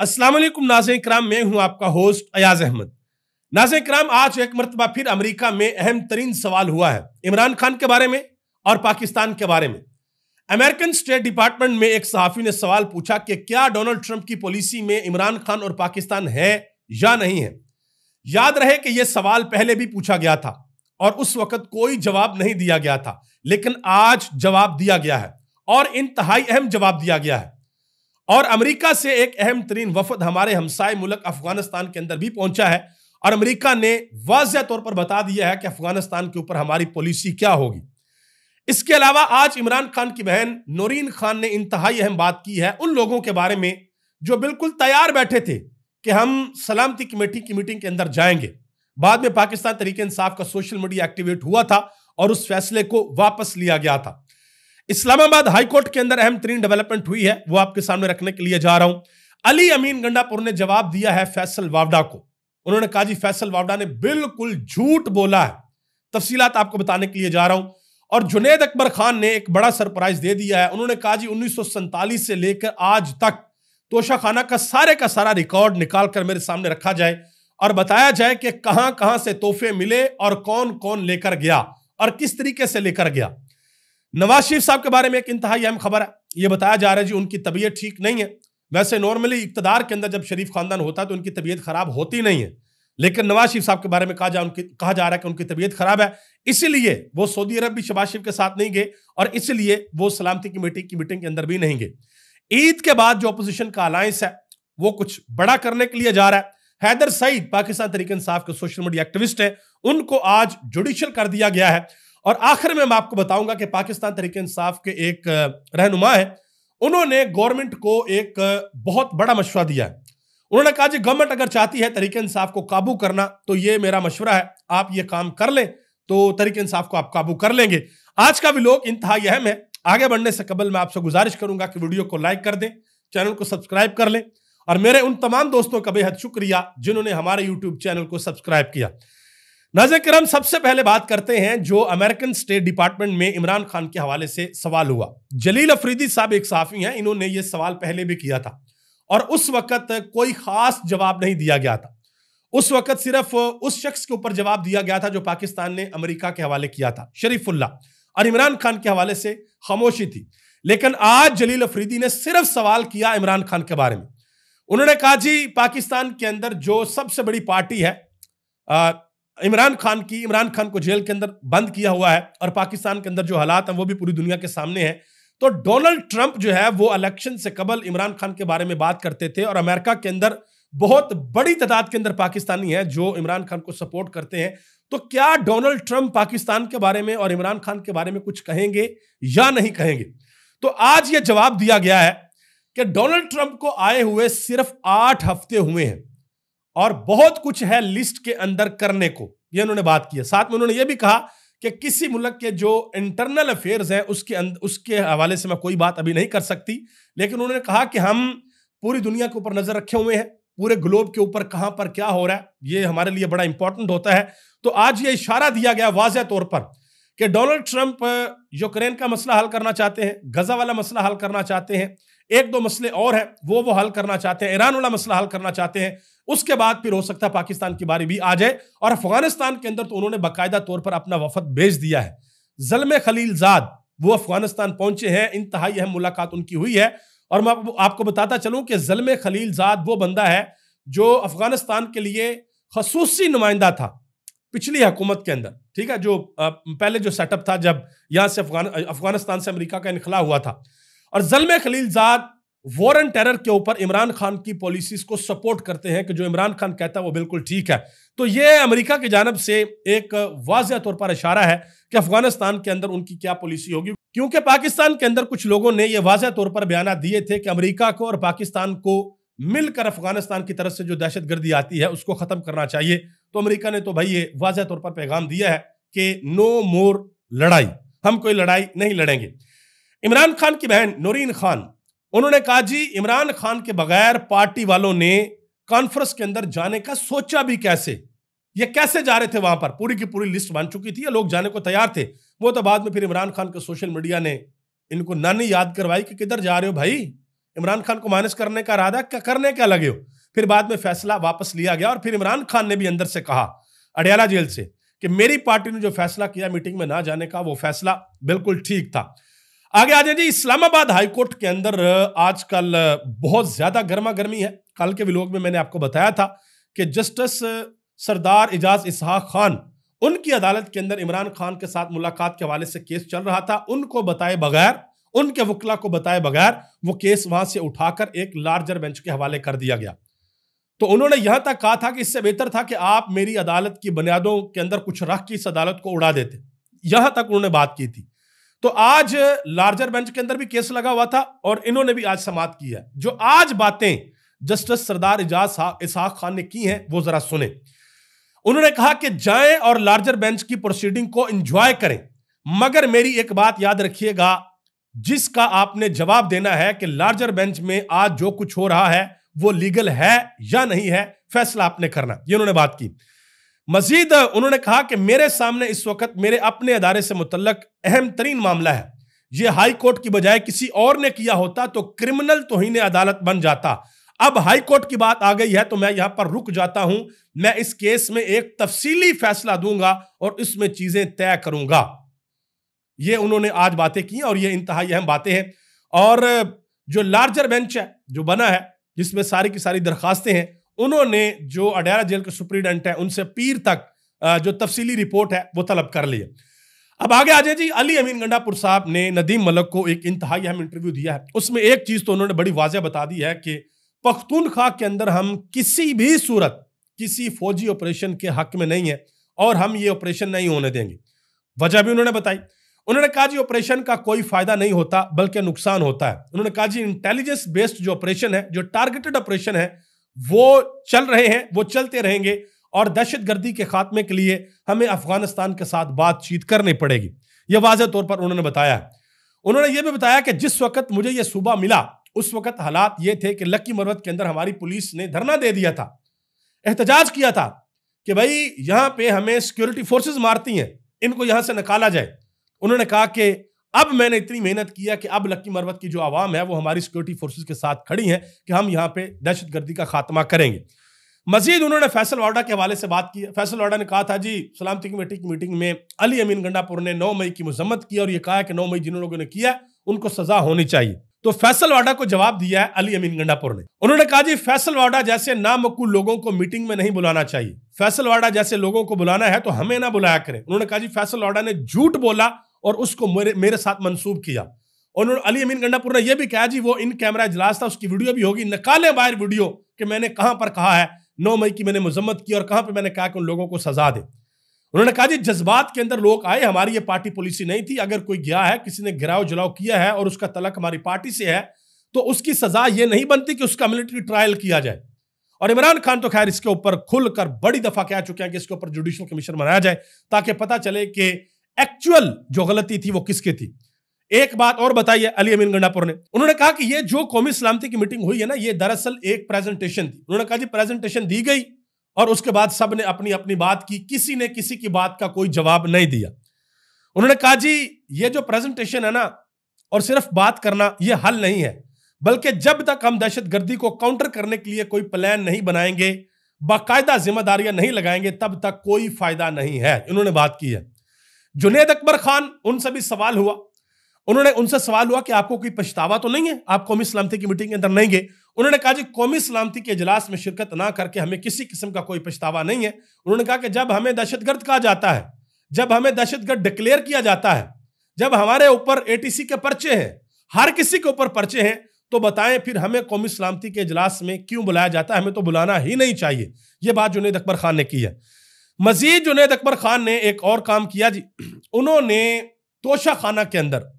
अस्सलाम वालेकुम नाज़रीन किराम, मैं हूं आपका होस्ट अयाज अहमद। नाज़रीन किराम, आज एक मरतबा फिर अमेरिका में अहम तरीन सवाल हुआ है इमरान खान के बारे में और पाकिस्तान के बारे में। अमेरिकन स्टेट डिपार्टमेंट में एक सहाफ़ी ने सवाल पूछा कि क्या डोनाल्ड ट्रंप की पॉलिसी में इमरान खान और पाकिस्तान है या नहीं है। याद रहे कि यह सवाल पहले भी पूछा गया था और उस वक्त कोई जवाब नहीं दिया गया था, लेकिन आज जवाब दिया गया है और इंतहाई अहम जवाब दिया गया है। और अमेरिका से एक अहम तरीन वफद हमारे हमसाए मुल्क अफगानिस्तान के अंदर भी पहुंचा है और अमेरिका ने वाज़ेह तौर पर बता दिया है कि अफगानिस्तान के ऊपर हमारी पॉलिसी क्या होगी। इसके अलावा आज इमरान खान की बहन नौरीन खान ने इंतहाई अहम बात की है उन लोगों के बारे में जो बिल्कुल तैयार बैठे थे कि हम सलामती कमेटी की मीटिंग के अंदर जाएंगे। बाद में पाकिस्तान तहरीक इंसाफ का सोशल मीडिया एक्टिवेट हुआ था और उस फैसले को वापस लिया गया था। इस्लामाबाद हाई कोर्ट के अंदर अहम तरीन डेवलपमेंट हुई है, वो आपके सामने रखने के लिए जा रहा हूं। अली अमीन गंडापुर ने जवाब दिया है फैसल वावडा को। उन्होंने कहा जी फैसल वावडा ने बिल्कुल झूठ बोला है। तफसीलात आपको बताने के लिए जा रहा हूं। और जुनेद अकबर खान ने एक बड़ा सरप्राइज दे दिया है। उन्होंने कहा जी 1947 से लेकर आज तक तोशा खाना का सारा रिकॉर्ड निकाल कर मेरे सामने रखा जाए और बताया जाए कि कहां कहां से तोहफे मिले और कौन कौन लेकर गया और किस तरीके से लेकर गया। नवाज शरीफ साहब के बारे में एक इंतहाई अहम खबर है। यह बताया जा रहा है जी उनकी तबीयत ठीक नहीं है। वैसे नॉर्मली इक्तदार के अंदर जब शरीफ खानदान होता है तो उनकी तबीयत खराब होती नहीं है, लेकिन नवाज शरीफ साहब के बारे में कहा जा रहा है कि उनकी तबीयत खराब है, इसलिए वो सऊदी अरब भी शहबाज शरीफ के साथ नहीं गए और इसलिए वो सलामती कमेटी की मीटिंग के अंदर भी नहीं गए। ईद के बाद जो अपोजिशन का अलायंस है वो कुछ बड़ा करने के लिए जा रहा है। हैदर सईद पाकिस्तान तहरीक इंसाफ के सोशल मीडिया एक्टिविस्ट है, उनको आज जुडिशियल कर दिया गया है। और आखिर में मैं आपको बताऊंगा कि पाकिस्तान तहरीक इंसाफ के एक रहनुमा है, उन्होंने गवर्नमेंट को एक बहुत बड़ा मशवरा दिया है। उन्होंने कहा जी गवर्नमेंट अगर चाहती है तहरीक इंसाफ को काबू करना तो ये मेरा मशवरा है, आप ये काम कर लें तो तहरीक इंसाफ को आप काबू कर लेंगे। आज का व्लॉग इंतहाई अहम है। आगे बढ़ने से कबल मैं आपसे गुजारिश करूंगा कि वीडियो को लाइक कर दें, चैनल को सब्सक्राइब कर लें और मेरे उन तमाम दोस्तों का बेहद शुक्रिया जिन्होंने हमारे यूट्यूब चैनल को सब्सक्राइब किया। नाज़रीन किराम, सबसे पहले बात करते हैं जो अमेरिकन स्टेट डिपार्टमेंट में इमरान खान के हवाले से सवाल हुआ। जलील अफरीदी साहब एक सहाफ़ी हैं, इन्होंने ये सवाल पहले भी किया था और उस वक्त कोई खास जवाब नहीं दिया गया था। उस वक्त सिर्फ उस शख्स के ऊपर जवाब दिया गया था जो पाकिस्तान ने अमेरिका के हवाले किया था, शरीफुल्लाह, और इमरान खान के हवाले से खामोशी थी। लेकिन आज जलील अफरीदी ने सिर्फ सवाल किया इमरान खान के बारे में। उन्होंने कहा जी पाकिस्तान के अंदर जो सबसे बड़ी पार्टी है इमरान खान को जेल के अंदर बंद किया हुआ है और पाकिस्तान के अंदर जो हालात हैं वो भी पूरी दुनिया के सामने है। तो डोनाल्ड ट्रंप जो है वो इलेक्शन से कबल इमरान खान के बारे में बात करते थे और अमेरिका के अंदर बहुत बड़ी तादाद के अंदर पाकिस्तानी हैं जो इमरान खान को सपोर्ट करते हैं। तो क्या डोनाल्ड ट्रंप पाकिस्तान के बारे में और इमरान खान के बारे में कुछ कहेंगे या नहीं कहेंगे? तो आज ये जवाब दिया गया है कि डोनाल्ड ट्रंप को आए हुए सिर्फ 8 हफ्ते हुए हैं और बहुत कुछ है लिस्ट के अंदर करने को, ये उन्होंने बात की है। साथ में उन्होंने ये भी कहा कि किसी मुल्क के जो इंटरनल अफेयर्स हैं उसके हवाले से मैं कोई बात अभी नहीं कर सकती, लेकिन उन्होंने कहा कि हम पूरी दुनिया के ऊपर नजर रखे हुए हैं, पूरे ग्लोब के ऊपर कहां पर क्या हो रहा है ये हमारे लिए बड़ा इंपॉर्टेंट होता है। तो आज ये इशारा दिया गया वाज़ेह तौर पर कि डोनाल्ड ट्रंप यूक्रेन का मसला हल करना चाहते हैं, गजा वाला मसला हल करना चाहते हैं, एक दो मसले और हैं वो हल करना चाहते हैं, ईरान वाला मसला हल करना चाहते हैं। उसके बाद फिर हो सकता है पाकिस्तान की बारी भी आ जाए। और अफगानिस्तान के अंदर तो उन्होंने बाकायदा तौर पर अपना वफद भेज दिया है। ज़ल्मे खलीलजाद वो अफगानिस्तान पहुंचे हैं, इंतहाई अहम मुलाकात उनकी हुई है। और मैं आपको बताता चलूं कि ज़ल्मे खलीलजाद वो बंदा है जो अफगानिस्तान के लिए खसूसी नुमाइंदा था पिछली हुकूमत के अंदर, ठीक है, जो पहले जो सेटअप था जब यहां से अफगानिस्तान से अमेरिका का इनखला हुआ था। और ज़ल्मे खलीलजाद वॉर एंड टेरर के ऊपर इमरान खान की पॉलिसीज को सपोर्ट करते हैं कि जो इमरान खान कहता है वो बिल्कुल ठीक है। तो ये अमेरिका की जानब से एक वाज़ेह तौर पर इशारा है कि अफगानिस्तान के अंदर उनकी क्या पॉलिसी होगी, क्योंकि पाकिस्तान के अंदर कुछ लोगों ने ये वाज़ेह तौर पर बयान दिए थे कि अमेरिका को और पाकिस्तान को मिलकर अफगानिस्तान की तरफ से जो दहशतगर्दी आती है उसको खत्म करना चाहिए। तो अमेरिका ने तो भाई ये वाज़ेह तौर पर पैगाम दिया है कि नो मोर लड़ाई, हम कोई लड़ाई नहीं लड़ेंगे। इमरान खान की बहन नौरीन खान, उन्होंने कहा जी इमरान खान के बगैर पार्टी वालों ने कॉन्फ्रेंस के अंदर जाने का सोचा भी कैसे, ये कैसे जा रहे थे वहां पर, पूरी की पूरी लिस्ट बन चुकी थी, लोग जाने को तैयार थे। वो तो बाद में फिर इमरान खान के सोशल मीडिया ने इनको नानी याद करवाई कि किधर जा रहे हो भाई, इमरान खान को माइनस करने का इरादा करने क्या लगे हो? फिर बाद में फैसला वापस लिया गया और फिर इमरान खान ने भी अंदर से कहा अडयाला जेल से कि मेरी पार्टी ने जो फैसला किया मीटिंग में ना जाने का, वो फैसला बिल्कुल ठीक था। आगे आ जाए जी, इस्लामाबाद हाईकोर्ट के अंदर आजकल बहुत ज्यादा गर्मा गर्मी है। कल के व्लॉग में मैंने आपको बताया था कि जस्टिस सरदार इजाज इसहाक खान, उनकी अदालत के अंदर इमरान खान के साथ मुलाकात के हवाले से केस चल रहा था। उनको बताए बगैर, उनके वकील को बताए बगैर वो केस वहां से उठाकर एक लार्जर बेंच के हवाले कर दिया गया। तो उन्होंने यहां तक कहा था कि इससे बेहतर था कि आप मेरी अदालत की बुनियादों के अंदर कुछ रख के इस अदालत को उड़ा देते। यहां तक उन्होंने बात की थी। तो आज लार्जर बेंच के अंदर भी केस लगा हुआ था और इन्होंने भी आज समाअत की है। जो आज बातें जस्टिस सरदार इजाज इसहाक खान ने की हैं वो जरा सुने। उन्होंने कहा कि जाएं और लार्जर बेंच की प्रोसीडिंग को एंजॉय करें, मगर मेरी एक बात याद रखिएगा, जिसका आपने जवाब देना है कि लार्जर बेंच में आज जो कुछ हो रहा है वो लीगल है या नहीं है, फैसला आपने करना। ये उन्होंने बात की। मजीद उन्होंने कहा कि मेरे सामने इस वक्त मेरे अपने अदारे से मुतल्लक अहम तरीन मामला है। यह हाई कोर्ट की बजाय किसी और ने किया होता तो क्रिमिनल तौहीन अदालत बन जाता। अब हाई कोर्ट की बात आ गई है तो मैं यहां पर रुक जाता हूं। मैं इस केस में एक तफसीली फैसला दूंगा और इसमें चीजें तय करूंगा। ये उन्होंने आज बातें की और ये इंतहाई अहम बातें हैं। और जो लार्जर बेंच है जो बना है, जिसमें सारी की सारी दरखास्तें हैं, उन्होंने जो अडयाला जेल के सुप्रीडेंट है उनसे पीर तक जो तफसीली रिपोर्ट है वो तलब कर ली है। अब आगे आ जाए जी, अली अमीन गंडापुर साहब ने नदीम मलिक को एक इंतहाई अहम इंटरव्यू दिया है। उसमें एक चीज तो उन्होंने बड़ी वाज़ेह बता दी है कि पख्तूनख्वा के अंदर हम किसी भी सूरत किसी फौजी ऑपरेशन के हक में नहीं है और हम ये ऑपरेशन नहीं होने देंगे। वजह भी उन्होंने बताई। उन्होंने कहा जी ऑपरेशन का कोई फायदा नहीं होता बल्कि नुकसान होता है। उन्होंने कहा जी इंटेलिजेंस बेस्ड जो ऑपरेशन है, जो टारगेटेड ऑपरेशन है, वो चल रहे हैं, वो चलते रहेंगे और दहशतगर्दी के खात्मे के लिए हमें अफगानिस्तान के साथ बातचीत करनी पड़ेगी। यह वाज़ेह तौर पर उन्होंने बताया है। उन्होंने यह भी बताया कि जिस वक्त मुझे यह सूबा मिला उस वक्त हालात ये थे कि लक्की मरवत के अंदर हमारी पुलिस ने धरना दे दिया था, एहतजाज किया था कि भाई यहां पे हमें सिक्योरिटी फोर्सेस मारती हैं, इनको यहां से निकाला जाए। उन्होंने कहा कि अब मैंने इतनी मेहनत किया कि अब लक्की मरवत की जो आवाम है वो हमारी सिक्योरिटी फोर्सेस के साथ खड़ी है कि हम यहां पे दहशतगर्दी का खात्मा करेंगे। मजीद उन्होंने फैसल वाडा के हवाले से बात की। फैसल वाडा ने कहा था जी सलामती कमेटी की मीटिंग में अली अमीन गंडापुर ने 9 मई की मजम्मत की और यह कहा कि 9 मई जिन लोगों ने किया उनको सजा होनी चाहिए। तो फैसल वाडा को जवाब दिया है अली अमीन गंडापुर ने। उन्होंने कहा जी फैसल वाडा जैसे नामकूल लोगों को मीटिंग में नहीं बुलाना चाहिए। फैसल वाडा जैसे लोगों को बुलाना है तो हमें ना बुलाया करें। उन्होंने कहा जी फैसल वाडा ने झूठ बोला और उसको मेरे साथ मंसूब किया। उन्होंने अली अमीन गंडापुर ने यह भी कहा जी वो इन कैमरा इजलास था, उसकी वीडियो भी होगी, निकालें बाहर वीडियो कि मैंने कहां पर कहा है 9 मई की मैंने मजम्मत की और कहां पर मैंने कहा कि उन लोगों को सजा दे। उन्होंने कहा जी जज्बात के अंदर लोग आए, हमारी ये पार्टी पॉलिसी नहीं थी। अगर कोई गया है, किसी ने गिराव जलाव किया है और उसका तलक हमारी पार्टी से है तो उसकी सजा ये नहीं बनती कि उसका मिलिट्री ट्रायल किया जाए। और इमरान खान तो खैर इसके ऊपर खुलकर बड़ी दफा कह चुके हैं कि इसके ऊपर जुडिशल कमीशन बनाया जाए ताकि पता चले कि एक्चुअल जो गलती थी वो किसकी थी। एक बात और बताइए अली अमीन गंडापुर ने, उन्होंने कहा कि ये जो कौमी सलामती की मीटिंग हुई है ना, ये दरअसल एक प्रेजेंटेशन थी। उन्होंने कहा जी प्रेजेंटेशन दी गई और उसके बाद सब ने अपनी अपनी बात की, किसी ने किसी की बात का कोई जवाब नहीं दिया। उन्होंने कहा जी ये जो प्रेजेंटेशन है ना और सिर्फ बात करना ये हल नहीं है, बल्कि जब तक हम दहशतगर्दी को काउंटर करने के लिए कोई प्लान नहीं बनाएंगे, बाकायदा जिम्मेदारियां नहीं लगाएंगे, तब तक कोई फायदा नहीं है। इन्होंने बात की है। जुनैद अकबर खान, उनसे भी सवाल हुआ। उनसे सवाल हुआ कि आपको कोई पछतावा तो नहीं है, आप कौमी सलामती की मीटिंग के अंदर नहीं गए। उन्होंने कहा जी कौमी सलामती के इजलास में शिरकत ना करके हमें किसी किस्म का कोई पछतावा नहीं है। उन्होंने कहा कि जब हमें दहशतगर्द कहा जाता है, जब हमें दहशतगर्द डिक्लेयर किया जाता है, जब हमारे ऊपर एटीसी के पर्चे हैं, हर किसी के ऊपर पर्चे हैं, तो बताएं फिर हमें कौमी सलामती के इजलास में क्यों बुलाया जाता है? हमें तो बुलाना ही नहीं चाहिए। यह बात जुनैद अकबर खान ने की है। मजीद जुनैद अकबर खान ने एक और काम किया जी, उन्होंने तोशा खाना के अंदर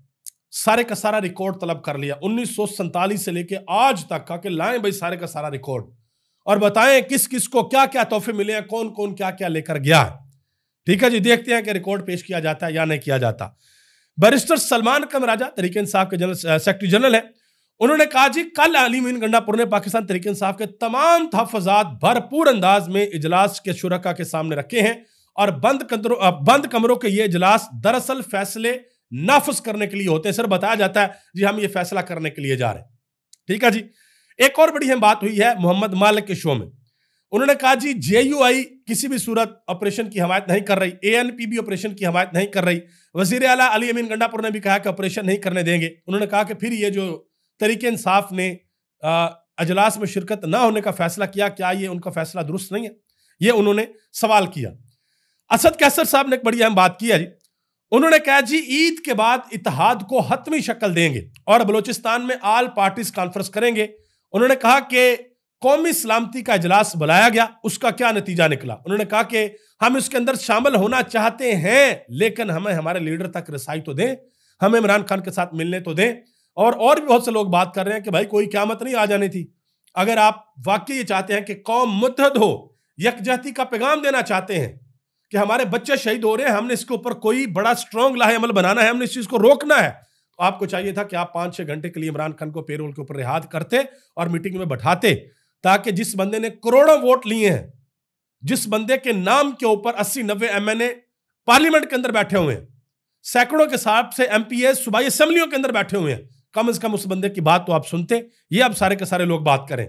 सारे का सारा रिकॉर्ड तलब कर लिया 1947 से लेके आज तक का, कि लाएं भाई सारे का सारा रिकॉर्ड और बताएं किस किस को क्या क्या तोहफे मिले हैं, कौन कौन क्या क्या लेकर गया है। ठीक है जी, देखते हैं कि रिकॉर्ड पेश किया जाता है या नहीं किया जाता। बैरिस्टर सलमान अकरम राजा तहरीक इंसाफ के जनरल सेक्रेटरी जनरल है, उन्होंने कहा जी कल अली अमीन गंडापुर ने पाकिस्तान तहरीक इंसाफ के तमाम तहफ़्फ़ुज़ात भरपूर अंदाज में इजलास के शुरका के सामने रखे हैं और बंद कमरों के ये इजलास दरअसल फैसले नाफिज करने के लिए होते हैं। सर बताया जाता है जी हम ये फैसला करने के लिए जा रहे हैं। ठीक है जी। एक और बड़ी अहम बात हुई है मोहम्मद मालिक के शो में। उन्होंने कहा जी जेयूआई किसी भी सूरत ऑपरेशन की हमायत नहीं कर रही, एएनपी ऑपरेशन की हमायत नहीं कर रही। वजीर आला अली अमीन गंडापुर ने भी कहा कि ऑपरेशन नहीं करने देंगे। उन्होंने कहा कि फिर ये जो तरीके इंसाफ ने अजलास में शिरकत ना होने का फैसला किया, क्या ये उनका फैसला दुरुस्त नहीं है? ये उन्होंने सवाल किया। असद कैसर साहब ने एक बड़ी अहम बात की है जी। उन्होंने कहा जी ईद के बाद इत्तेहाद को हतमी शक्ल देंगे और बलूचिस्तान में आल पार्टीज कॉन्फ्रेंस करेंगे। उन्होंने कहा कि कौमी सलामती का इजलास बुलाया गया, उसका क्या नतीजा निकला? उन्होंने कहा कि हम इसके अंदर शामिल होना चाहते हैं, लेकिन हमें हमारे लीडर तक रसाई तो दें, हमें इमरान खान के साथ मिलने तो दें। और भी बहुत से लोग बात कर रहे हैं कि भाई कोई क़यामत नहीं आ जानी थी। अगर आप वाकई ये चाहते हैं कि कौम मुत्तहद हो, यकजहती का पैगाम देना चाहते हैं कि हमारे बच्चे शहीद हो रहे हैं, हमने इसके ऊपर कोई बड़ा स्ट्रॉन्ग लाहे अमल बनाना है, हमने इस चीज को रोकना है, तो आपको चाहिए था कि आप 5-6 घंटे के लिए इमरान खान को पेरोल के ऊपर रिहा करते और मीटिंग में बैठाते, ताकि जिस बंदे ने करोड़ों वोट लिए हैं, जिस बंदे के नाम के ऊपर 80-90 एमएनए पार्लियामेंट के अंदर बैठे हुए हैं, सैकड़ों के हिसाब से एमपीए सूबाई असेंबलियों के अंदर बैठे हुए हैं, कम से कम उस बंदे की बात तो आप सुनते। ये अब सारे के सारे लोग बात करें।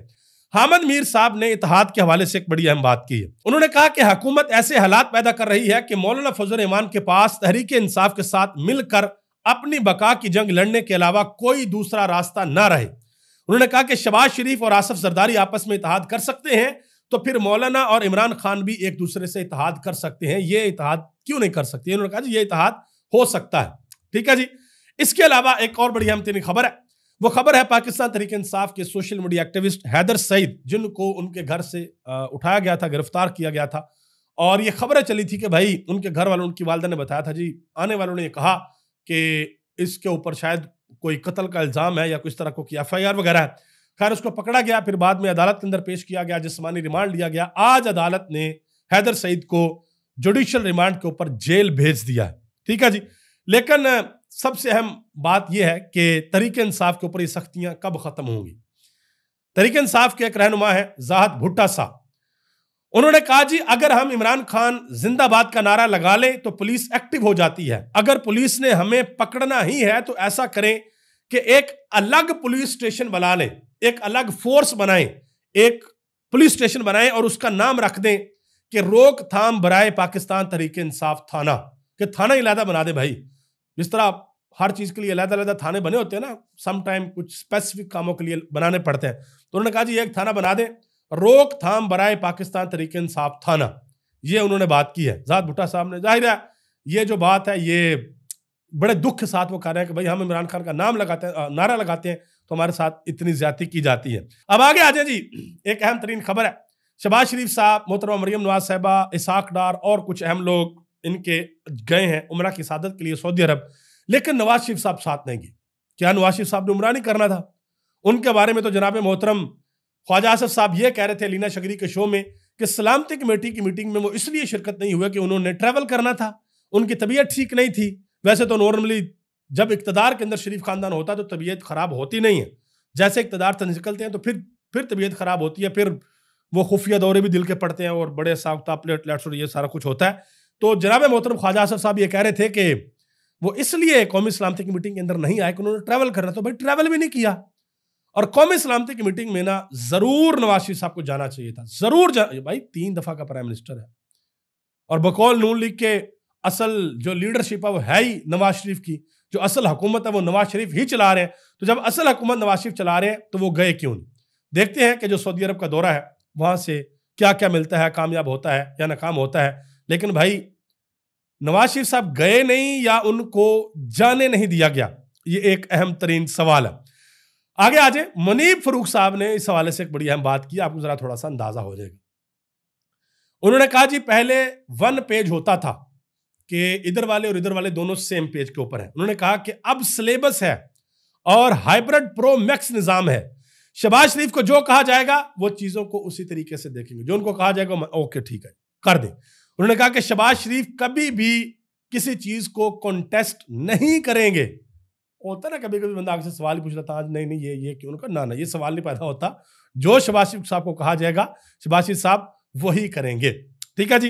हामिद मीर साहब ने इत्तेहाद के हवाले से एक बड़ी अहम बात की है। उन्होंने कहा कि हुकूमत ऐसे हालात पैदा कर रही है कि मौलाना फजल रहमान के पास तहरीक इंसाफ के साथ मिलकर अपनी बका की जंग लड़ने के अलावा कोई दूसरा रास्ता ना रहे। उन्होंने कहा कि शहबाज शरीफ और आसिफ जरदारी आपस में इत्तेहाद कर सकते हैं, तो फिर मौलाना और इमरान खान भी एक दूसरे से इत्तेहाद कर सकते हैं, ये इत्तेहाद क्यों नहीं कर सकते? उन्होंने कहा जी ये इत्तेहाद हो सकता है। ठीक है जी। इसके अलावा एक और बड़ी अहम खबर है, वो खबर है पाकिस्तान तहरीक इंसाफ के social media activist Haider Saeed, जिनको उनके घर से उठाया गया था, गिरफ्तार किया गया था, और ये खबरें चली थी कि भाई उनके घर वालों, उनकी वालिदा ने बताया था जी, आने वालों ने ये कहा कि इसके ऊपर शायद कोई कत्ल का इल्जाम है या कुछ तरह को एफआईआर वगैरह है। खैर उसको पकड़ा गया, फिर बाद में अदालत के अंदर पेश किया गया, जिस्मानी रिमांड लिया गया। आज अदालत ने हैदर सईद को जुडिशियल रिमांड के ऊपर जेल भेज दिया है। ठीक है जी। लेकिन सबसे अहम बात यह है कि तहरीक इंसाफ के ऊपर ये सख्तियां कब खत्म होंगी? तहरीक इंसाफ के एक रहनुमा है ज़ाहिद भुट्टा साहब, उन्होंने कहा जी अगर हम इमरान खान जिंदाबाद का नारा लगा लें तो पुलिस एक्टिव हो जाती है। अगर पुलिस ने हमें पकड़ना ही है तो ऐसा करें कि एक अलग पुलिस स्टेशन बना लें, एक अलग फोर्स बनाएं, एक पुलिस स्टेशन बनाएं और उसका नाम रख दें कि रोकथाम बराए पाकिस्तान तहरीक इंसाफ थाना, कि थाना ही अलहदा बना दे भाई। जिस तरह हर चीज के लिए अलग-अलग थाने बने होते हैं ना, सम टाइम कुछ स्पेसिफिक कामों के लिए बनाने पड़ते हैं, तो उन्होंने कहा जी एक थाना बना दें, रोकथाम बराए पाकिस्तान तहरीक इंसाफ थाना। ये उन्होंने बात की है ज़ाहिद भुट्टा साहब ने। जाहिर है ये जो बात है ये बड़े दुख के साथ वो कह रहे हैं कि भाई हम इमरान खान का नाम लगाते हैं, नारा लगाते हैं, तो हमारे साथ इतनी ज्यादती की जाती है। अब आगे आ जाए जी, एक अहम तरीन खबर है, शहबाज शरीफ साहब, मोहतरमा मरियम नवाज साहिबा, इसाक डार और कुछ अहम लोग इनके गए हैं उमरा की सादत के लिए सऊदी अरब, लेकिन नवाज शरीफ साहब साथ नहीं गए। क्या नवाज शरीफ साहब ने उमरा नहीं करना था? उनके बारे में तो जनाब मोहतरम ख्वाजा आसिफ साहब ये कह रहे थे लीना शकरी के शो में कि सलामती कमेटी की मीटिंग में वो इसलिए शिरकत नहीं हुए कि उन्होंने ट्रैवल करना था, उनकी तबीयत ठीक नहीं थी। वैसे तो नॉर्मली जब इक़्तिदार के अंदर शरीफ खानदान होता है तो तबीयत खराब होती नहीं है, जैसे इक़्तिदार से निकलते हैं तो फिर तबीयत खराब होती है, फिर वो खुफिया दौरे भी दिल के पड़ते हैं और बड़े साख्ता प्लेटलेट्स और ये सारा कुछ होता है। तो जनाब मोहतरम ख्वाजा आसिफ साहब ये कह रहे थे कि वो इसलिए कौमी सलामती की मीटिंग के अंदर नहीं आए कि उन्होंने ट्रैवल करना, तो भाई ट्रैवल भी नहीं किया। और कौमी सलामती की मीटिंग में ना जरूर नवाज शरीफ साहब को जाना चाहिए था, जरूर भाई 3 दफा का प्राइम मिनिस्टर है और बकौल नून लीग के असल जो लीडरशिप है वो है ही नवाज शरीफ की, जो असल हुकूमत है वो नवाज शरीफ ही चला रहे हैं। तो जब असल हुकूमत नवाज शरीफ चला रहे हैं तो वो गए क्यों नहीं? देखते हैं कि जो सऊदी अरब का दौरा है वहां से क्या क्या मिलता है, कामयाब होता है या नाकाम होता है। लेकिन भाई नवाज शरीफ साहब गए नहीं या उनको जाने नहीं दिया गया, ये एक अहम तरीन सवाल है। आगे आ जाए, मुनीब फरूक साहब ने इस हवाले से एक बड़ी अहम बात की, आपको जरा थोड़ा सा अंदाजा हो जाएगा। उन्होंने कहा जी पहले 1 पेज होता था कि इधर वाले और इधर वाले दोनों सेम पेज के ऊपर हैं। उन्होंने कहा कि अब सिलेबस है और हाइब्रिड प्रो मैक्स निजाम है। शहबाज शरीफ को जो कहा जाएगा वो चीजों को उसी तरीके से देखेंगे, जो उनको कहा जाएगा ओके ठीक है कर दे। उन्होंने कहा कि शहबाज शरीफ कभी भी किसी चीज को कॉन्टेस्ट नहीं करेंगे। होता ना कभी कभी बंदा आपसे सवाल पूछ रहा था आज नहीं ये क्यों, उनका ना ये सवाल नहीं पैदा होता। जो शहबाज शरीफ साहब को कहा जाएगा शहबाज शरीफ साहब वही करेंगे। ठीक है जी।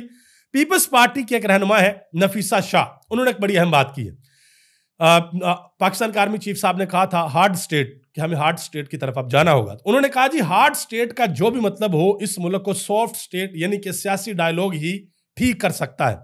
पीपल्स पार्टी की एक रहनुमा है नफीसा शाह, उन्होंने एक बड़ी अहम बात की है। पाकिस्तान के आर्मी चीफ साहब ने कहा था हार्ड स्टेट, कि हमें हार्ड स्टेट की तरफ अब जाना होगा। तो उन्होंने कहा जी हार्ड स्टेट का जो भी मतलब हो, इस मुल्क को सॉफ्ट स्टेट यानी कि सियासी डायलॉग ही ठीक कर सकता है।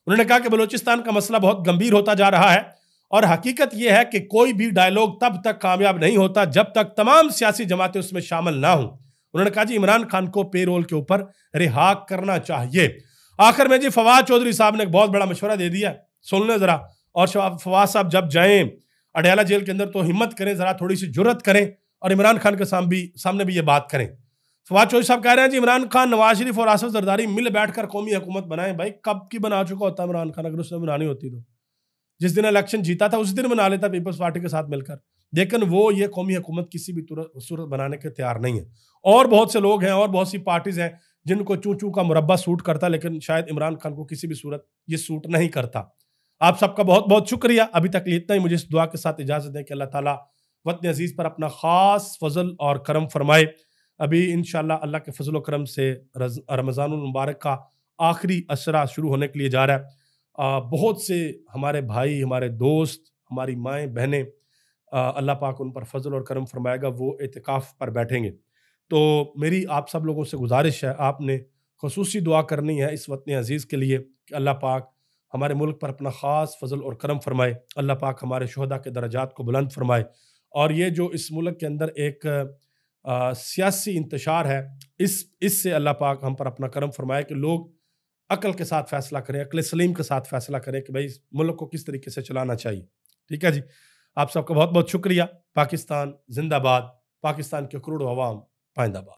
उन्होंने कहा कि बलूचिस्तान का मसला बहुत गंभीर होता जा रहा है और हकीकत यह है कि कोई भी डायलॉग तब तक कामयाब नहीं होता जब तक तमाम सियासी जमातें उसमें शामिल ना हों। उन्होंने कहा जी इमरान खान को पेरोल के ऊपर रिहा करना चाहिए। आखिर में जी फवाद चौधरी साहब ने एक बहुत बड़ा मशवरा दे दिया, सुन लें जरा। और फवाद साहब जब जाएं अडयाला जेल के अंदर तो हिम्मत करें, जरा थोड़ी सी जुर्रत करें और इमरान खान के सामने भी ये बात करें। फवाद चौधरी साहब कह रहे हैं जी इमरान खान, नवाज शरीफ और आसिफ जरदारी मिल बैठकर कौमी हुकूमत बनाएं। भाई कब की बना चुका होता इमरान खान, अगर उसने बनानी होती तो जिस दिन इलेक्शन जीता था उस दिन बना लेता पीपल्स पार्टी के साथ मिलकर, लेकिन वो ये कौमी हुकूमत किसी भी सूरत बनाने के तैयार नहीं है। और बहुत से लोग हैं और बहुत सी पार्टीज हैं जिनको चू चू का मुरब्बा सूट करता, लेकिन शायद इमरान खान को किसी भी सूरत ये सूट नहीं करता। आप सबका बहुत बहुत शुक्रिया। अभी तक इतना ही। मुझे इस दुआ के साथ इजाजत दें कि अल्लाह ताला वतन अजीज पर अपना खास फजल और करम फरमाए। अभी इंशाल्लाह अल्लाह के फजल और करम से रमज़ानुल मुबारक का आखिरी असरा शुरू होने के लिए जा रहा है। बहुत से हमारे भाई, हमारे दोस्त, हमारी माएँ बहनें, अल्लाह पाक उन पर फजल और करम फरमाएगा, वो एतिकाफ़ पर बैठेंगे। तो मेरी आप सब लोगों से गुजारिश है, आपने खुसूसी दुआ करनी है इस वतन अजीज़ के लिए कि अल्लाह पाक हमारे मुल्क पर अपना ख़ास फजल और करम फरमाए। अल्लाह पाक हमारे शुहदा के दर्जात को बुलंद फरमाए। और ये जो इस मुल्क के अंदर एक सियासी इंतशार है, इससे अल्लाह पाक हम पर अपना करम फरमाए कि लोग अक्ल के साथ फैसला करें, अक्ल सलीम के साथ फैसला करें कि भाई मुल्क को किस तरीके से चलाना चाहिए। ठीक है जी, आप सबका बहुत बहुत शुक्रिया। पाकिस्तान जिंदाबाद, पाकिस्तान के करोड़ों अवाम पाइंदाबाद।